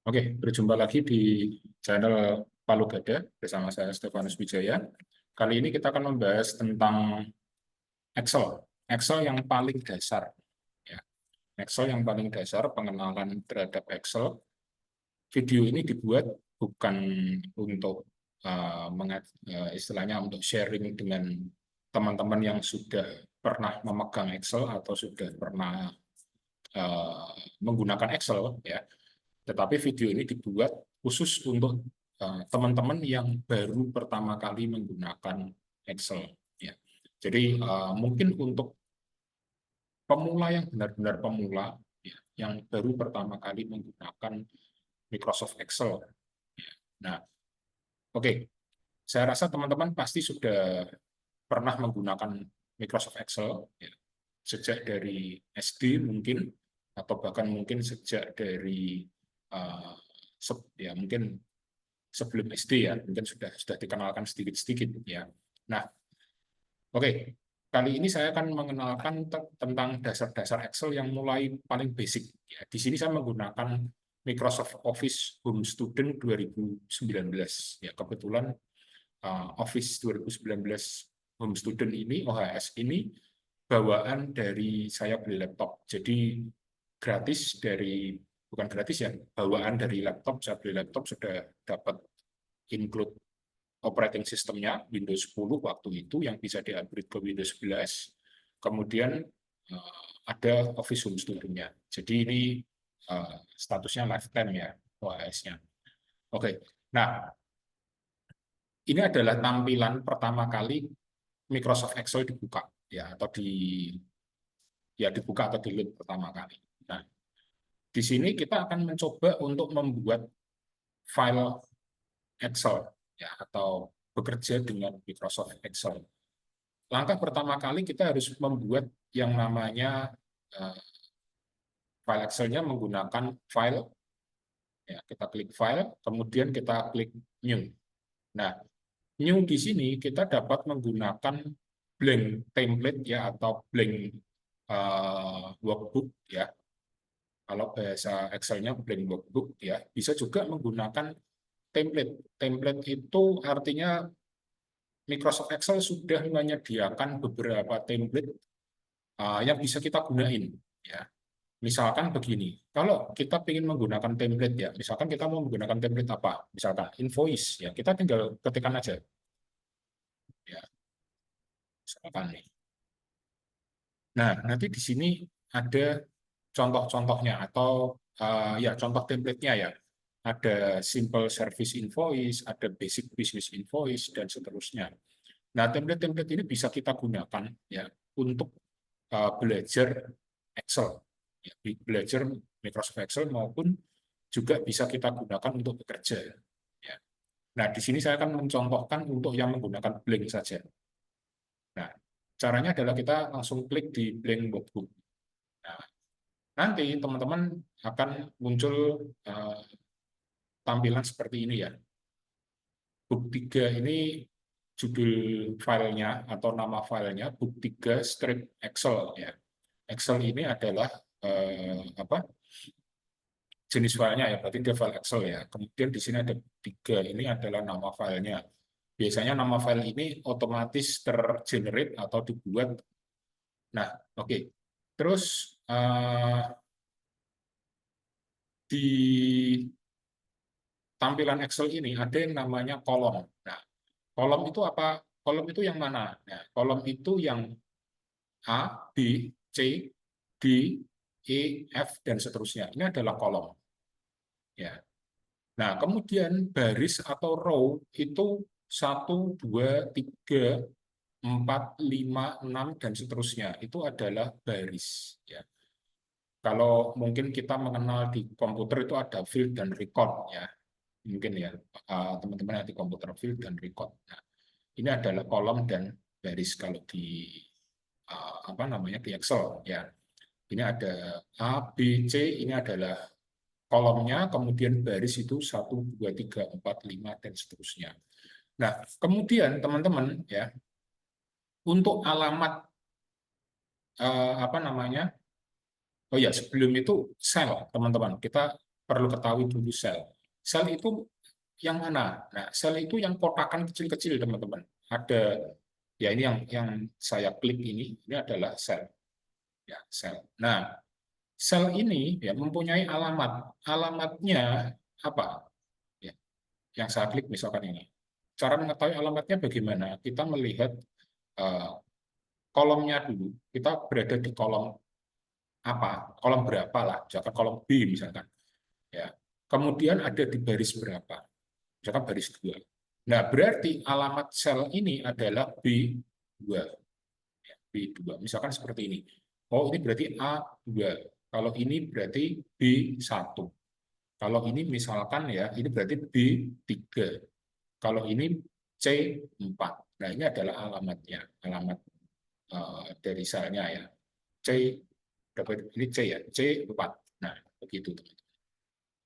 Oke, berjumpa lagi di channel Palu Gada bersama saya Stefanus Wijaya. Kali ini kita akan membahas tentang Excel. Excel yang paling dasar. Ya. Excel yang paling dasar, pengenalan terhadap Excel. Video ini dibuat bukan untuk istilahnya untuk sharing dengan teman-teman yang sudah pernah memegang Excel atau sudah pernah menggunakan Excel, ya. Tetapi video ini dibuat khusus untuk teman-teman yang baru pertama kali menggunakan Excel. Ya. Jadi mungkin untuk pemula yang benar-benar pemula, ya, yang baru pertama kali menggunakan Microsoft Excel. Ya. Nah, oke, saya rasa teman-teman pasti sudah pernah menggunakan Microsoft Excel, ya, sejak dari SD mungkin, atau bahkan mungkin sejak dari ya mungkin sebelum SD, ya mungkin sudah dikenalkan sedikit-sedikit, ya. Nah, oke, kali ini saya akan mengenalkan tentang dasar-dasar Excel yang mulai paling basic, ya. Di sini saya menggunakan Microsoft Office Home Student 2019, ya. Kebetulan Office 2019 Home Student ini, OHS ini, bawaan dari saya beli laptop. Jadi gratis dari, bukan gratis ya, bawaan dari laptop. Saya beli laptop sudah dapat include operating systemnya Windows 10 waktu itu yang bisa di-upgrade ke Windows 11. Kemudian ada Office Home Studio-nya. Jadi ini statusnya lifetime, ya, OHS-nya. Oke, nah ini adalah tampilan pertama kali Microsoft Excel dibuka, ya, atau dibuka atau di-load pertama kali. Nah, di sini kita akan mencoba untuk membuat file Excel, ya, atau bekerja dengan Microsoft Excel. Langkah pertama kali kita harus membuat yang namanya file Excel-nya menggunakan file, ya, kita klik file, kemudian kita klik new. Nah, new di sini kita dapat menggunakan blank template, ya, atau blank workbook, ya. Kalau bahasa Excel-nya blank workbook, ya. Bisa juga menggunakan template. Template itu artinya Microsoft Excel sudah menyediakan beberapa template yang bisa kita gunain, ya. Misalkan begini, kalau kita ingin menggunakan template, ya, misalkan kita mau menggunakan template apa, misalkan invoice, ya, kita tinggal ketikkan aja, ya, misalkan nih. Nah, nanti di sini ada contoh-contohnya atau ya contoh template-nya, ya. Ada simple service invoice, ada basic business invoice, dan seterusnya. Nah, template-template ini bisa kita gunakan, ya, untuk belajar Excel, ya, belajar Microsoft Excel, maupun juga bisa kita gunakan untuk bekerja, ya. Nah, di sini saya akan mencontohkan untuk yang menggunakan blank saja. Nah, caranya adalah kita langsung klik di blank workbook. Nah, nanti teman-teman akan muncul tampilan seperti ini, ya. Book 3 ini judul filenya atau nama filenya book 3 script Excel, ya. Excel ini adalah jenis filenya, ya, berarti dia file Excel, ya. Kemudian di sini ada 3, ini adalah nama filenya. Biasanya nama file ini otomatis tergenerate atau dibuat. Nah, oke. Terus di tampilan Excel ini ada yang namanya kolom. Nah, kolom itu apa? Kolom itu yang mana? Nah, kolom itu yang A, B, C, D, E, F, dan seterusnya. Ini adalah kolom, ya. Nah, kemudian baris atau row itu 1, 2, 3, 4, 5, 6, dan seterusnya. Itu adalah baris, ya. Kalau mungkin kita mengenal di komputer itu ada field dan record, ya. Mungkin, ya, teman-teman yang di komputer, field dan record. Nah, ini adalah kolom dan baris kalau di apa namanya, di Excel, ya. Ini ada A, B, C, ini adalah kolomnya, kemudian baris itu 1, 2, 3, 4, 5, dan seterusnya. Nah, kemudian teman-teman, ya, untuk alamat apa namanya, oh ya, sebelum itu sel, teman-teman, kita perlu ketahui dulu sel. Sel itu yang mana? Nah, sel itu yang kotakan kecil-kecil, teman-teman. Ada, ya ini yang saya klik ini adalah sel. Ya, sel. Nah, sel ini ya mempunyai alamat. Alamatnya apa? Ya, yang saya klik misalkan ini. Cara mengetahui alamatnya bagaimana? Kita melihat uh, kolomnya dulu. Kita berada di kolom apa? Kolom berapa lah? Misalkan kolom B misalkan. Ya. Kemudian ada di baris berapa? Misalkan baris 2. Nah, berarti alamat sel ini adalah B2. Ya, B2. Misalkan seperti ini. Oh, ini berarti A2. Kalau ini berarti B1. Kalau ini misalkan ya, ini berarti B3. Kalau ini C4. Nah, ini adalah alamatnya, alamat dari selnya ya. C, ini C ya, C4. Nah, begitu teman-teman.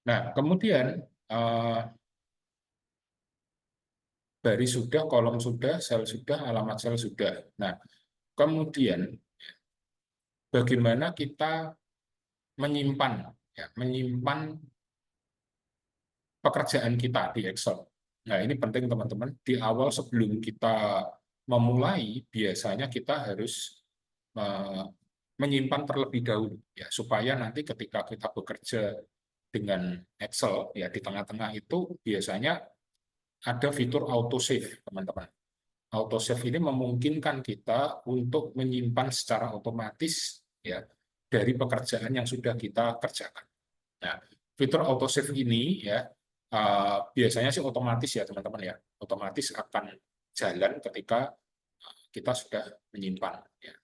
Nah, kemudian baris sudah, kolom sudah, sel sudah, alamat sel sudah. Nah, kemudian bagaimana kita menyimpan ya, menyimpan pekerjaan kita di Excel. Nah, ini penting teman-teman. Di awal sebelum kita memulai, biasanya kita harus menyimpan terlebih dahulu ya, supaya nanti ketika kita bekerja dengan Excel ya di tengah-tengah itu biasanya ada fitur autosave, teman-teman. Autosave ini memungkinkan kita untuk menyimpan secara otomatis ya dari pekerjaan yang sudah kita kerjakan. Nah, fitur autosave ini ya biasanya sih otomatis ya teman-teman ya, otomatis akan jalan ketika kita sudah menyimpan. Ya.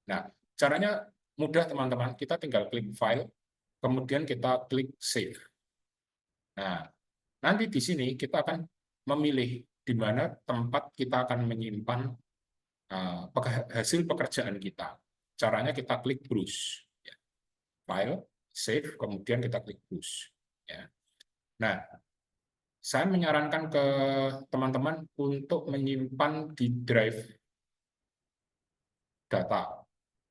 Nah, caranya mudah teman-teman, kita tinggal klik file, kemudian kita klik save. Nah, nanti di sini kita akan memilih di mana tempat kita akan menyimpan hasil pekerjaan kita. Caranya kita klik browse. Ya. File, save, kemudian kita klik browse. Ya. Nah, saya menyarankan ke teman-teman untuk menyimpan di drive data.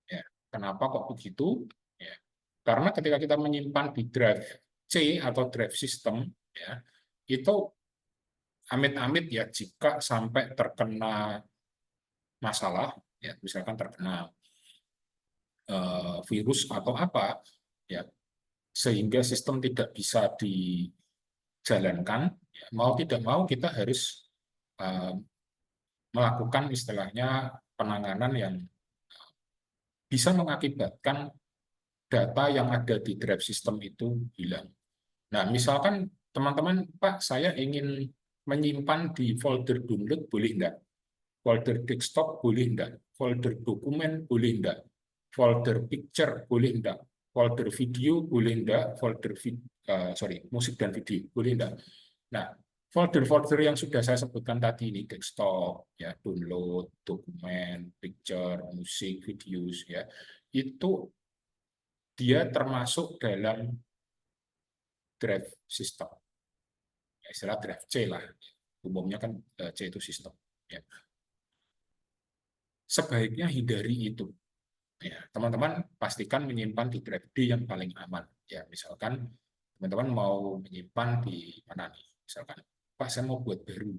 Ya. Kenapa kok begitu? Ya. Karena ketika kita menyimpan di drive C atau drive system, ya, itu amit-amit ya jika sampai terkena masalah, ya misalkan terkena virus atau apa, ya sehingga sistem tidak bisa dijalankan, ya, mau tidak mau kita harus melakukan istilahnya penanganan yang bisa mengakibatkan data yang ada di drive system itu hilang. Nah, misalkan teman-teman, Pak, saya ingin menyimpan di folder download, boleh enggak? Folder desktop, boleh enggak? Folder dokumen, boleh enggak? Folder picture, boleh enggak? Folder video, boleh enggak? Folder musik dan video, boleh enggak? Nah, folder-folder yang sudah saya sebutkan tadi ini, desktop, ya, download, dokumen, picture, musik, videos, ya, itu dia termasuk dalam drive system. Ya, istilah drive C lah. Umumnya kan C itu sistem. Ya. Sebaiknya hindari itu. Ya, teman-teman pastikan menyimpan di drive D yang paling aman. Ya, misalkan teman-teman mau menyimpan di mana nih? Misalkan, Pak, saya mau buat baru.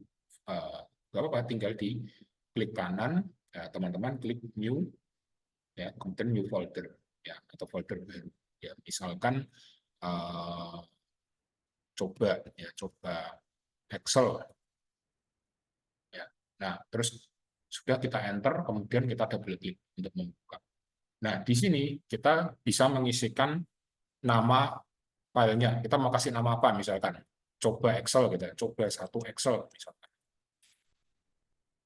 Gak apa-apa, tinggal di klik kanan, teman-teman klik new, ya, kemudian new folder, ya, atau folder baru. Ya, misalkan coba Excel. Ya. Nah, terus sudah kita enter, kemudian kita double klik untuk membuka. Nah, di sini kita bisa mengisikan nama filenya. Kita mau kasih nama apa misalkan? Coba Excel gitu, coba satu Excel misalkan.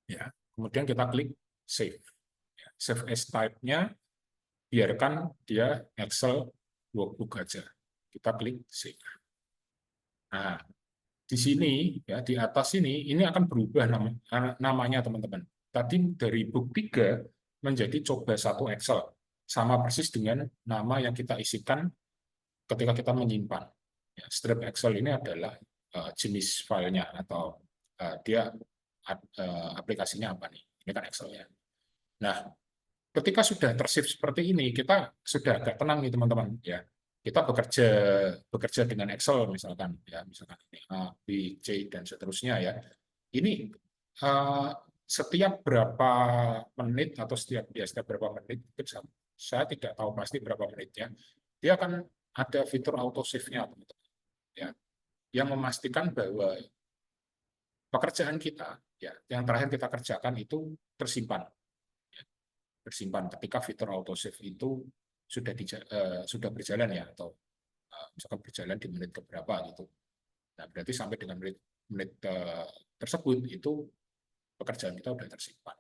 Ya, kemudian kita klik save. Ya, save as type-nya biarkan dia Excel workbook aja. Kita klik save. Nah, di sini ya di atas ini akan berubah namanya teman-teman. Tadi dari book 3 menjadi coba satu Excel, sama persis dengan nama yang kita isikan ketika kita menyimpan. Ya, strip Excel ini adalah jenis filenya atau dia aplikasinya apa nih? Ini kan Excel ya. Nah, ketika sudah tersave seperti ini, kita sudah agak tenang nih teman-teman ya. kita bekerja dengan Excel misalkan, ya misalkan ini A, B, C dan seterusnya ya. Ini setiap berapa menit atau setiap berapa menit, saya tidak tahu pasti berapa menitnya, dia akan ada fitur auto save-nya, ya, yang memastikan bahwa pekerjaan kita, ya, yang terakhir kita kerjakan itu tersimpan, ya, tersimpan ketika fitur auto save itu sudah berjalan ya, atau misalkan berjalan di menit keberapa gitu. Nah, berarti sampai dengan menit tersebut itu pekerjaan kita sudah tersimpan.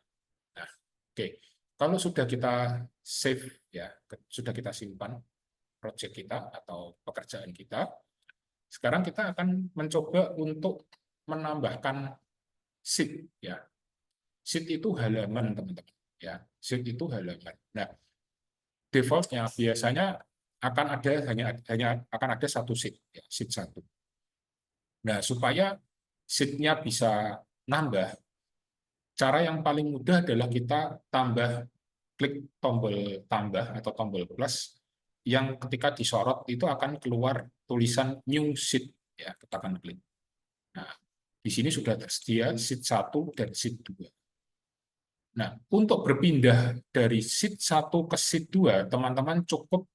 Nah, oke. Kalau sudah kita save ya, sudah kita simpan project kita atau pekerjaan kita, sekarang kita akan mencoba untuk menambahkan sheet ya. Sheet itu halaman, teman-teman. Ya, sheet itu halaman. Nah, defaultnya biasanya akan ada hanya akan ada satu sheet, ya, sheet satu. Nah, supaya sheet-nya bisa nambah, cara yang paling mudah adalah kita klik tombol tambah atau tombol plus, yang ketika disorot itu akan keluar tulisan new sheet, ya, tekan klik. Nah, di sini sudah tersedia sheet 1 dan sheet 2. Nah, untuk berpindah dari sheet 1 ke sheet 2, teman-teman cukup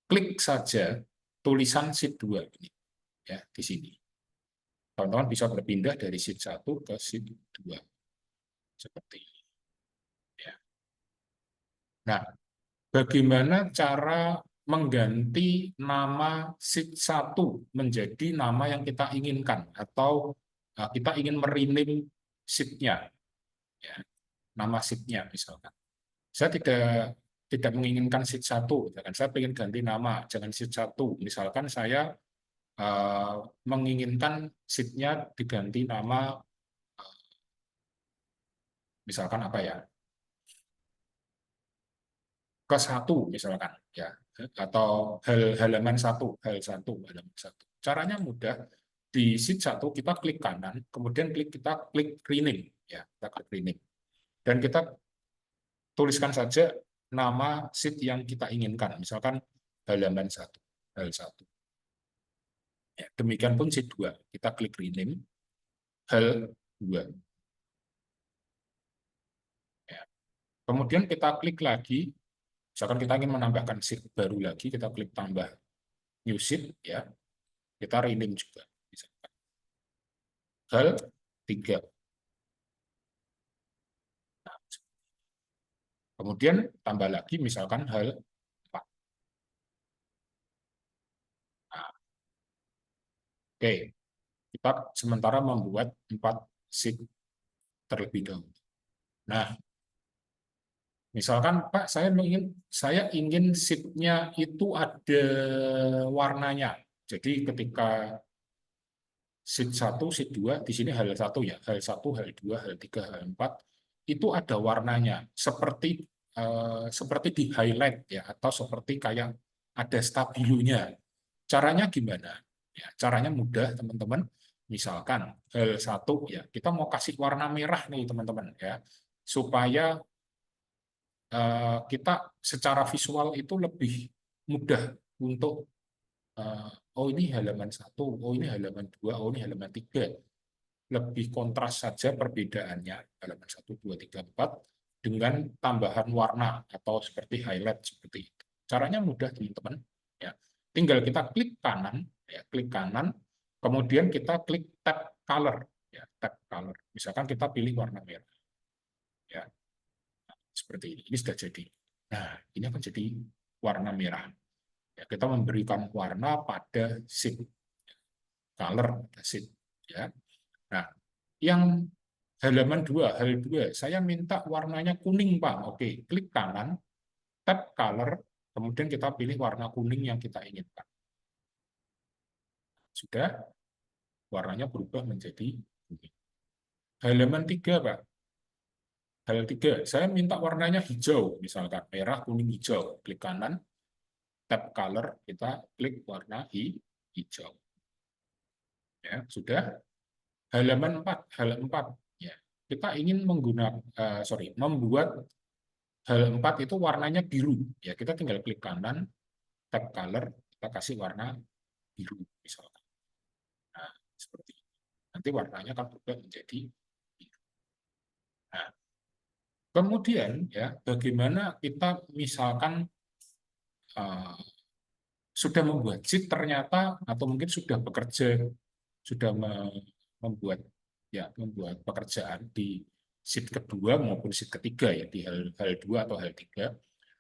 klik saja tulisan sheet 2 ini, ya, di sini. Teman-teman bisa berpindah dari sheet 1 ke sheet 2 seperti ini, ya. Nah, bagaimana cara mengganti nama sheet 1 menjadi nama yang kita inginkan, atau kita ingin merename sheet-nya, ya, nama sheet-nya misalkan. Saya tidak menginginkan sheet 1, misalkan saya ingin ganti nama, jangan sheet 1. Misalkan saya menginginkan sheet-nya diganti nama, misalkan apa ya, ke 1 misalkan, ya, atau halaman 1, halaman 1. Caranya mudah. Di sheet 1 kita klik kanan, kemudian kita klik rename, ya, kita klik rename. Dan kita tuliskan saja nama sheet yang kita inginkan, misalkan halaman 1, hal 1. Ya, demikian pun sheet 2, kita klik rename, hal 2. Ya. Kemudian kita klik lagi, misalkan kita ingin menambahkan sheet baru lagi, kita klik tambah new sheet, ya, kita rename juga. Misalkan hal 3. Nah, kemudian tambah lagi misalkan hal 4. Nah, oke, kita sementara membuat 4 sheet terlebih dahulu. Nah, misalkan Pak, saya ingin sheet-nya itu ada warnanya. Jadi ketika sheet 1, sheet 2, di sini hal 1 ya, hal 1, hal 2, hal 3, hal 4, itu ada warnanya, seperti di highlight ya, atau seperti kayak ada stabilonya. Caranya gimana? Ya, caranya mudah, teman-teman. Misalkan hal 1 ya, kita mau kasih warna merah nih, teman-teman, ya, supaya kita secara visual itu lebih mudah untuk oh ini halaman 1, oh ini halaman 2, oh ini halaman 3. Lebih kontras saja perbedaannya halaman 1, 2, 3, 4 dengan tambahan warna atau seperti highlight seperti itu. Caranya mudah, teman-teman. Ya. Tinggal kita klik kanan, ya, klik kanan, kemudian kita klik tab color, ya, tab color. Misalkan kita pilih warna merah. Ya. Seperti ini. Ini sudah jadi. Nah, ini akan jadi warna merah. Ya, kita memberikan warna pada sheet, color pada sheet. Ya. Nah, yang halaman 2, hal 2, saya minta warnanya kuning, Pak. Oke, klik kanan, tab color, kemudian kita pilih warna kuning yang kita inginkan. Sudah, warnanya berubah menjadi kuning. Halaman 3, Pak. Hal 3, saya minta warnanya hijau, misalkan merah, kuning, hijau. Klik kanan, tab color, kita klik warna hijau. Ya, sudah. Halaman 4, hal 4. Ya, kita ingin membuat hal 4 itu warnanya biru. Ya, kita tinggal klik kanan, tab color, kita kita kasih warna biru misalkan. Nah, seperti ini. Nanti warnanya akan berubah menjadi biru. Nah, kemudian ya, bagaimana kita misalkan uh, sudah membuat sheet ternyata atau mungkin sudah bekerja, sudah membuat membuat pekerjaan di sheet kedua maupun sheet ketiga ya, di hal 2 atau hal 3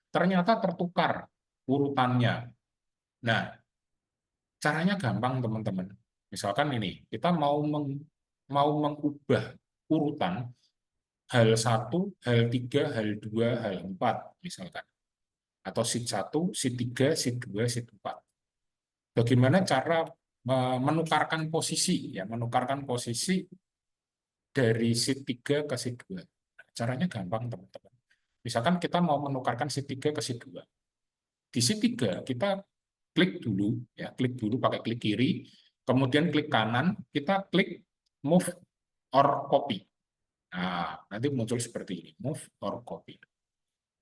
ternyata tertukar urutannya. Nah, caranya gampang teman-teman. Misalkan ini, kita mau mengubah urutan hal 1, hal 3, hal 2, hal 4 misalkan. Atau sheet 1, sheet 3, sheet 2, sheet 4. Bagaimana cara menukarkan posisi ya, menukarkan posisi dari sheet 3 ke sheet 2. Caranya gampang teman-teman. Misalkan kita mau menukarkan sheet 3 ke sheet 2. Di sheet 3 kita klik dulu ya, klik dulu pakai klik kiri, kemudian klik kanan, kita klik move or copy. Nah, nanti muncul seperti ini, move or copy.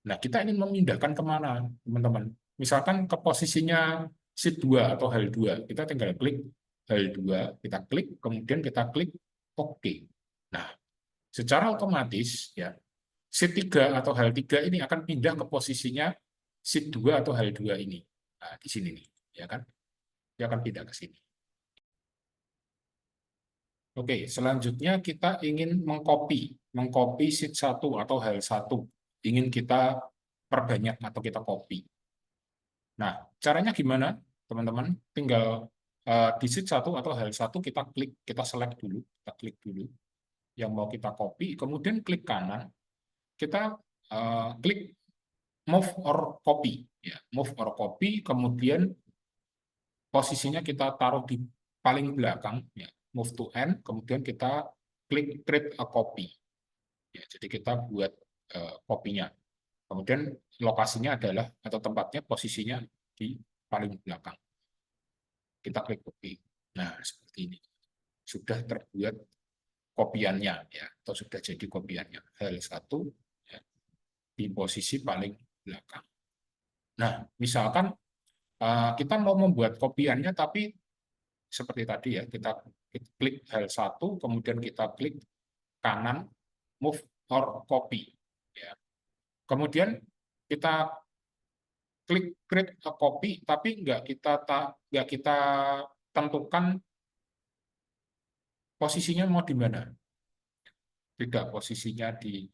Nah, kita ingin memindahkan kemana, teman-teman? Misalkan ke posisinya sheet 2 atau hal 2, kita tinggal klik hal 2, kita klik, kemudian kita klik OK. Nah, secara otomatis ya, sheet 3 atau hal 3 ini akan pindah ke posisinya sheet 2 atau hal 2 ini. Nah, di sini nih, ya kan? Dia akan pindah ke sini. Oke, selanjutnya kita ingin mengcopy sheet 1 atau hal 1. Ingin kita perbanyak atau kita copy. Nah, caranya gimana, teman-teman? Tinggal di sheet 1 atau hal 1 kita klik, kita select dulu, kita klik dulu yang mau kita copy, kemudian klik kanan, kita klik move or copy, ya, move or copy, kemudian posisinya kita taruh di paling belakang, ya, move to end, kemudian kita klik create a copy. Ya, jadi kita buat kopinya. Kemudian lokasinya adalah atau tempatnya posisinya di paling belakang. Kita klik copy. Nah, seperti ini. Sudah terbuat kopiannya ya, atau sudah jadi kopiannya. Hal 1 ya, di posisi paling belakang. Nah, misalkan kita mau membuat kopiannya tapi seperti tadi ya, kita klik hal 1, kemudian kita klik kanan, move or copy. Ya. Kemudian kita klik create a copy, tapi nggak kita tentukan posisinya mau di mana. Tidak posisinya di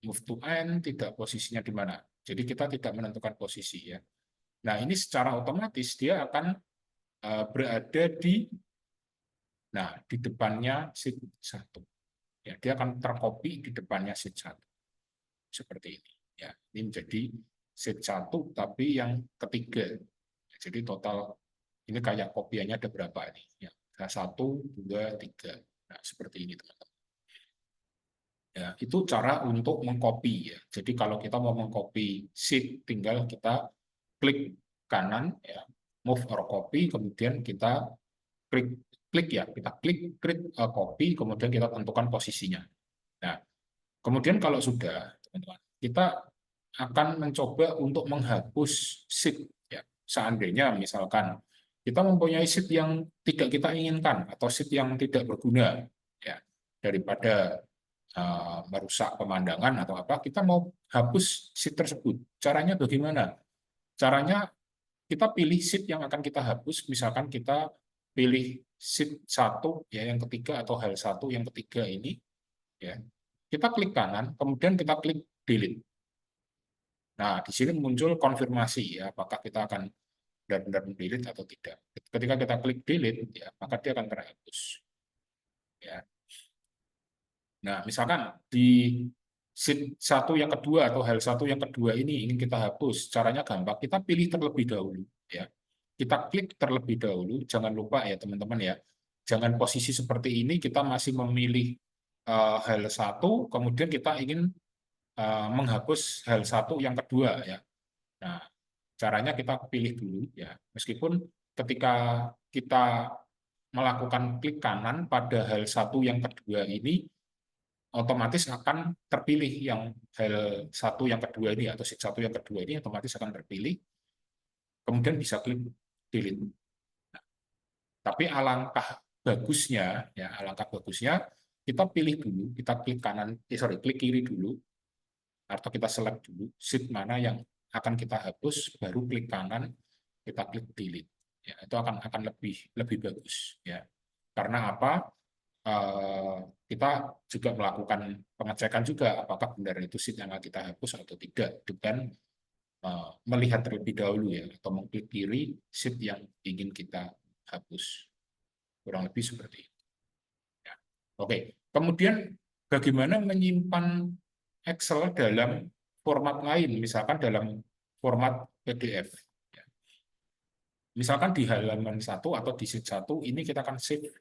move to end, tidak posisinya di mana. Jadi kita tidak menentukan posisi ya. Nah, ini secara otomatis dia akan berada di depannya sheet 1. Ya, dia akan tercopy di depannya sheet 1. Seperti ini. Ya, ini menjadi sheet 1 tapi yang ketiga. Jadi total ini kayak kopiannya ada berapa ini? Ya, 1, 2, 3. Nah, seperti ini teman-teman. Ya, itu cara untuk mengcopy ya. Jadi kalau kita mau mengcopy sheet, tinggal kita klik kanan ya, move or copy, kemudian kita klik ya, kita klik create a copy, kemudian kita tentukan posisinya. Nah, kemudian kalau sudah, teman-teman, kita akan mencoba untuk menghapus sheet ya. Seandainya misalkan kita mempunyai sheet yang tidak kita inginkan atau sheet yang tidak berguna ya, daripada merusak pemandangan atau apa, kita mau hapus sheet tersebut. Caranya bagaimana? Caranya kita pilih sheet yang akan kita hapus, misalkan kita pilih sheet 1 ya, yang ketiga atau hal 1 yang ketiga ini ya. Kita klik kanan, kemudian kita klik delete. Nah, di sini muncul konfirmasi ya, apakah kita akan benar-benar delete atau tidak. Ketika kita klik delete ya, maka dia akan terhapus. Ya. Nah, misalkan di sheet 1 yang kedua atau hal 1 yang kedua ini ingin kita hapus, caranya gampang, kita pilih terlebih dahulu ya. Kita klik terlebih dahulu, jangan lupa ya teman-teman ya. Jangan posisi seperti ini kita masih memilih hal 1, kemudian kita ingin menghapus hal 1 yang kedua ya. Nah, caranya kita pilih dulu ya. Meskipun ketika kita melakukan klik kanan pada hal 1 yang kedua ini, otomatis akan terpilih yang hal 1 yang kedua ini atau sheet 1 yang kedua ini otomatis akan terpilih. Kemudian bisa klik delete. Nah, tapi alangkah bagusnya kita pilih dulu, kita klik klik kiri dulu, atau kita select dulu sheet mana yang akan kita hapus, baru klik kanan, kita klik delete. Ya, itu akan lebih bagus. Ya, karena apa? Kita juga melakukan pengecekan juga apakah benar itu sheet yang akan kita hapus atau tidak dengan melihat terlebih dahulu ya, atau mengklik kiri sheet yang ingin kita hapus. Kurang lebih seperti itu. Ya. Oke, kemudian bagaimana menyimpan Excel dalam format lain, misalkan dalam format PDF. Ya. Misalkan di halaman 1 atau di sheet 1, ini kita akan save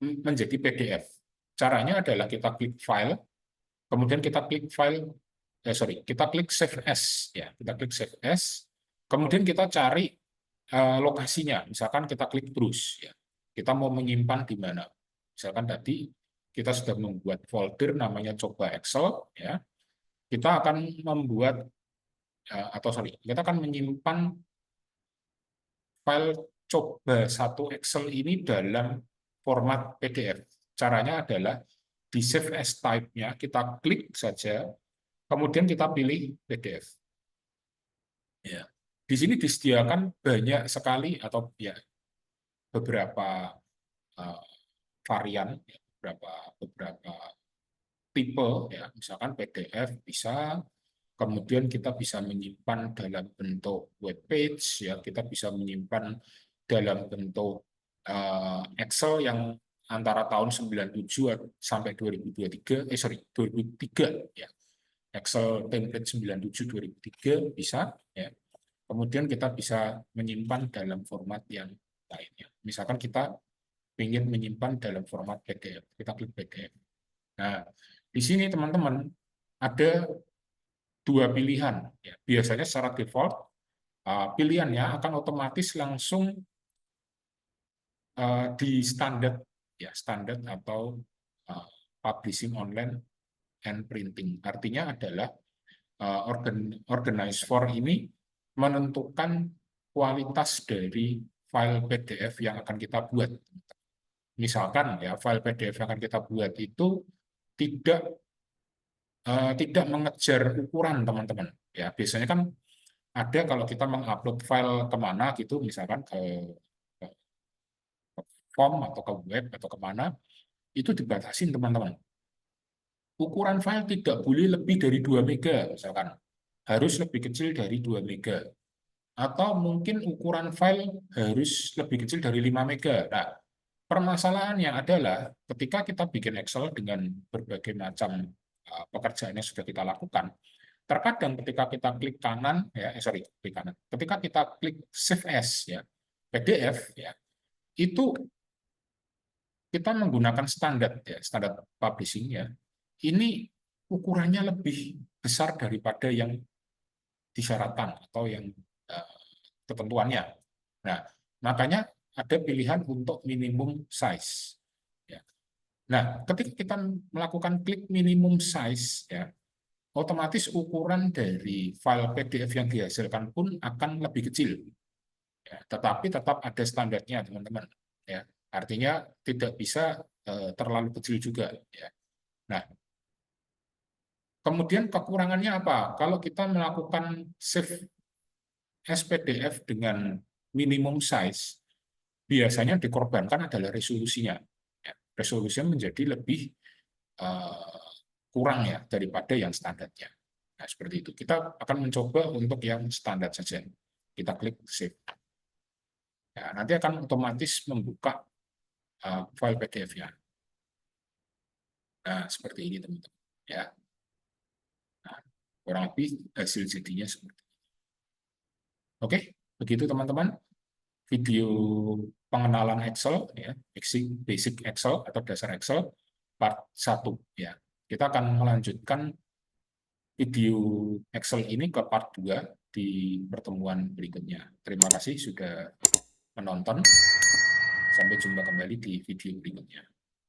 menjadi PDF. Caranya adalah kita klik file, kemudian kita klik kita klik save as, ya, kita klik save as, kemudian kita cari lokasinya, misalkan kita klik terus, ya, kita mau menyimpan di mana, misalkan tadi kita sudah membuat folder namanya coba Excel, ya, kita akan membuat kita akan menyimpan file coba 1 Excel ini dalam format PDF. Caranya adalah di save as type-nya kita klik saja, kemudian kita pilih PDF. Ya. Di sini disediakan banyak sekali atau ya beberapa varian, ya, beberapa tipe, ya, misalkan PDF bisa, kemudian kita bisa menyimpan dalam bentuk web page, ya, kita bisa menyimpan dalam bentuk Excel yang antara tahun 97 sampai 2023, 2003, ya. Excel template 97 2003 bisa, ya. Kemudian kita bisa menyimpan dalam format yang lainnya. Misalkan kita ingin menyimpan dalam format PDF, kita klik PDF. Nah, di sini teman-teman ada dua pilihan. Ya, biasanya secara default pilihannya akan otomatis langsung di standar, ya, standar atau publishing online and printing. Artinya adalah organize for ini menentukan kualitas dari file PDF yang akan kita buat. Misalkan ya file PDF yang akan kita buat itu tidak mengejar ukuran teman-teman. Ya biasanya kan ada kalau kita mengupload file kemana gitu, misalkan ke form atau ke web atau kemana, itu dibatasin teman-teman. Ukuran file tidak boleh lebih dari 2 mega misalkan. Harus lebih kecil dari 2 mega. Atau mungkin ukuran file harus lebih kecil dari 5 mega. Nah, permasalahannya adalah ketika kita bikin Excel dengan berbagai macam pekerjaan yang sudah kita lakukan, terkadang ketika kita klik kanan, klik kanan, ketika kita klik save as, ya, PDF, ya, itu kita menggunakan standar, ya, standar publishing, ya, ini ukurannya lebih besar daripada yang disyaratkan atau yang ketentuannya. Nah, makanya ada pilihan untuk minimum size. Ya. Nah, ketika kita melakukan klik minimum size, ya, otomatis ukuran dari file PDF yang dihasilkan pun akan lebih kecil. Ya, tetapi tetap ada standarnya, teman-teman. Ya, artinya tidak bisa terlalu kecil juga. Ya. Nah, kemudian kekurangannya apa? Kalau kita melakukan save SPDF dengan minimum size, biasanya dikorbankan adalah resolusinya. Ya, resolusinya menjadi lebih kurang ya daripada yang standarnya. Nah, seperti itu. Kita akan mencoba untuk yang standar saja. Kita klik save. Ya, nanti akan otomatis membuka file PDF-nya. Nah, seperti ini teman-teman. Ya. Nah, kurang lebih hasil jadinya seperti ini. Oke, begitu teman-teman. Video pengenalan Excel, ya, basic Excel atau dasar Excel part 1. Ya. Kita akan melanjutkan video Excel ini ke part 2 di pertemuan berikutnya. Terima kasih sudah menonton. Sampai jumpa kembali di video berikutnya.